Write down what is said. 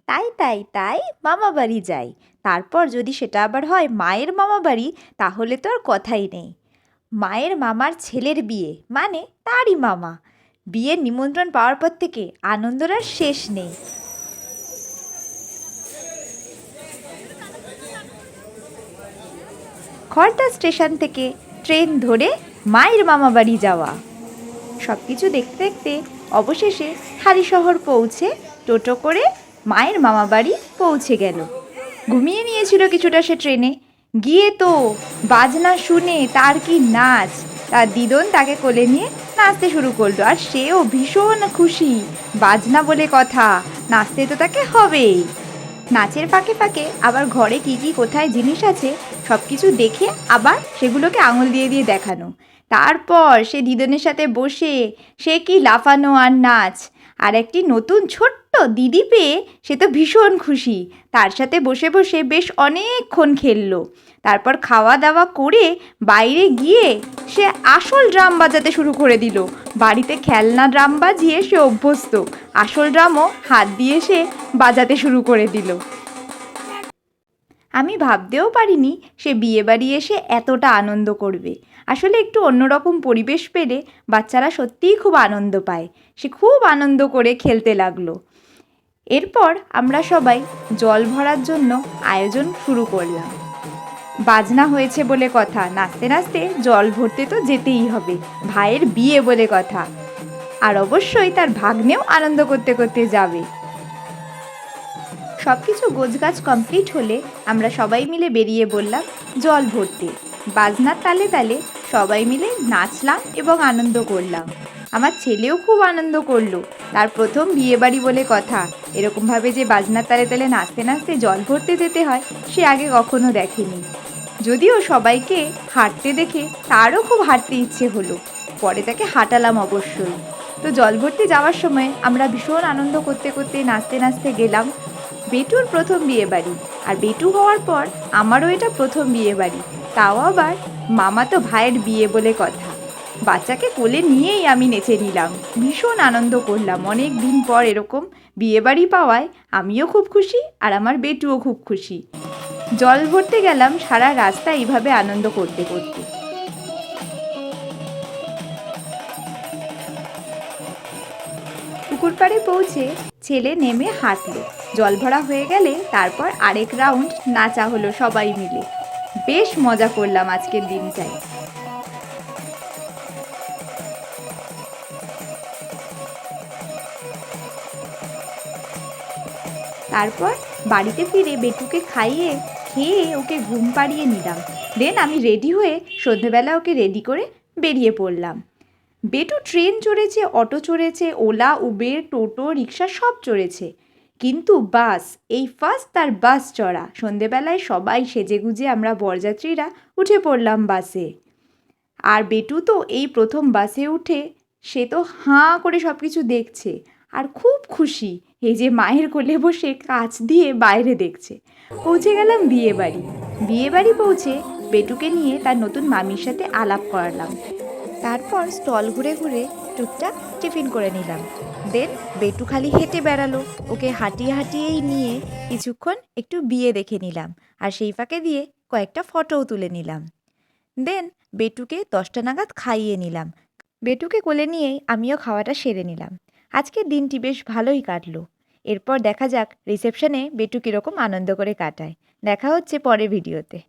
তাই তাই তাই মামা বাড়ি যাই। তারপর যদি সেটা আবার হয় মায়ের মামা বাড়ি, তাহলে তো আর কথাই নেই। মায়ের মামার ছেলের বিয়ে, মানে তারই মামা। বিয়ের নিমন্ত্রণ পাওয়ার পর থেকে আনন্দর আর শেষ নেই। খড়দা স্টেশন থেকে ট্রেন ধরে মায়ের মামা বাড়ি যাওয়া। সব কিছু দেখতে দেখতে অবশেষে হালিশহর পৌঁছে টোটো করে মায়ের মামা বাড়ি পৌঁছে গেল। ঘুমিয়ে নিয়েছিল কিছুটা সে ট্রেনে। গিয়ে তো বাজনা শুনে তার কি নাচ! তার দিদন তাকে কোলে নিয়ে নাচতে শুরু করলো, আর সেও ভীষণ খুশি। বাজনা বলে কথা, নাচতে তো তাকে হবেই। নাচের ফাঁকে ফাঁকে আবার ঘরে কি কি কোথায় জিনিস আছে সব কিছু দেখে আবার সেগুলোকে আঙুল দিয়ে দিয়ে দেখানো। তারপর সে দিদনের সাথে বসে সে কি লাফানো আর নাচ। আর একটি নতুন ছোট্ট দিদি পেয়ে সে তো ভীষণ খুশি। তার সাথে বসে বসে বেশ অনেকক্ষণ খেললো। তারপর খাওয়া দাওয়া করে বাইরে গিয়ে সে আসল ড্রাম বাজাতে শুরু করে দিল। বাড়িতে খেলনা ড্রাম বাজিয়ে সে অভ্যস্ত, আসল ড্রামও হাত দিয়ে সে বাজাতে শুরু করে দিল। আমি ভাবতেও পারিনি সে বিয়েবাড়ি এসে এতটা আনন্দ করবে। আসলে একটু অন্যরকম পরিবেশ পেলে বাচ্চারা সত্যিই খুব আনন্দ পায়। সে খুব আনন্দ করে খেলতে লাগলো। এরপর আমরা সবাই জল ভরার জন্য আয়োজন শুরু করলাম। বাজনা হয়েছে বলে কথা, নাচতে নাচতে জল ভরতে তো যেতেই হবে, ভাইয়ের বিয়ে বলে কথা। আর অবশ্যই তার ভাগ্নেও আনন্দ করতে করতে যাবে। সব কিছু গোছগাছ কমপ্লিট হলে আমরা সবাই মিলে বেরিয়ে পড়লাম জল ভরতে। বাজনার তালে তালে সবাই মিলে নাচলাম এবং আনন্দ করলাম। আমার ছেলেও খুব আনন্দ করলো, তার প্রথম বিয়েবাড়ি বলে কথা। এরকমভাবে যে বাজনার তালে তালে নাচতে নাচতে জল ভরতে যেতে হয় সে আগে কখনো দেখেনি। যদিও সবাইকে হাঁটতে দেখে তারও খুব হাঁটতে ইচ্ছে হলো, পরে তাকে হাঁটালাম অবশ্যই। তো জল ভরতে যাওয়ার সময় আমরা ভীষণ আনন্দ করতে করতে নাচতে নাচতে গেলাম। বেটুর প্রথম বিয়েবাড়ি, আর বেটু হওয়ার পর আমারও এটা প্রথম বিয়েবাড়ি, তাও আবার মামাতো ভাইয়ের বিয়ে বলে কথা। বাচ্চাকে কোলে নিয়েই আমি নেচে নিলাম, ভীষণ আনন্দ করলাম। অনেক দিন পর এরকম বিয়েবাড়ি পাওয়ায় আমিও খুব খুশি আর আমার বেটুও খুব খুশি। জল ভরতে গেলাম সারা রাস্তা এইভাবে আনন্দ করতে করতে। পুকুর পাড়ে পৌঁছে ছেলে নেমে হাঁটলো। জল ভরা হয়ে গেলে তারপর আরেক রাউন্ড নাচা হলো সবাই মিলে। বেশ মজা করলাম আজকের দিনটায়। তারপর বাড়িতে ফিরে বেটুকে খেয়ে ওকে ঘুম পাড়িয়ে নিলাম। দেন আমি রেডি হয়ে সন্ধেবেলা ওকে রেডি করে বেরিয়ে পড়লাম। বেটু ট্রেন চড়েছে, অটো চড়েছে, ওলা, উবের, টোটো, রিক্সা সব চড়েছে, কিন্তু বাস, এই ফার্স্ট তার বাস চড়া। সন্ধেবেলায় সবাই সেজেগুজে আমরা বরযাত্রীরা উঠে পড়লাম বাসে। আর বেটু তো এই প্রথম বাসে উঠে সে তো হাঁ করে সব কিছু দেখছে আর খুব খুশি। এই যে মায়ের কোলে বসে কাছ দিয়ে বাইরে দেখছে। পৌঁছে গেলাম বিয়েবাড়ি পৌঁছে বেটুকে নিয়ে তার নতুন মামির সাথে আলাপ করালাম। তারপর স্টল ঘুরে ঘুরে টুকটাক টিফিন করে নিলাম। দেন বেটু খালি হেঁটে বেড়ালো, ওকে হাঁটিয়ে হাঁটিয়েই নিয়ে কিছুক্ষণ একটু বিয়ে দেখে নিলাম, আর সেই ফাঁকে দিয়ে কয়েকটা ফটোও তুলে নিলাম। দেন বেটুকে 10টা নাগাদ খাইয়ে নিলাম। বেটুকে কোলে নিয়েই আমিও খাওয়াটা সেরে নিলাম। আজকের দিনটি বেশ ভালোই কাটলো। এরপর দেখা যাক রিসেপশনে বেটু কীরকম আনন্দ করে কাটায়। দেখা হচ্ছে পরের ভিডিওতে।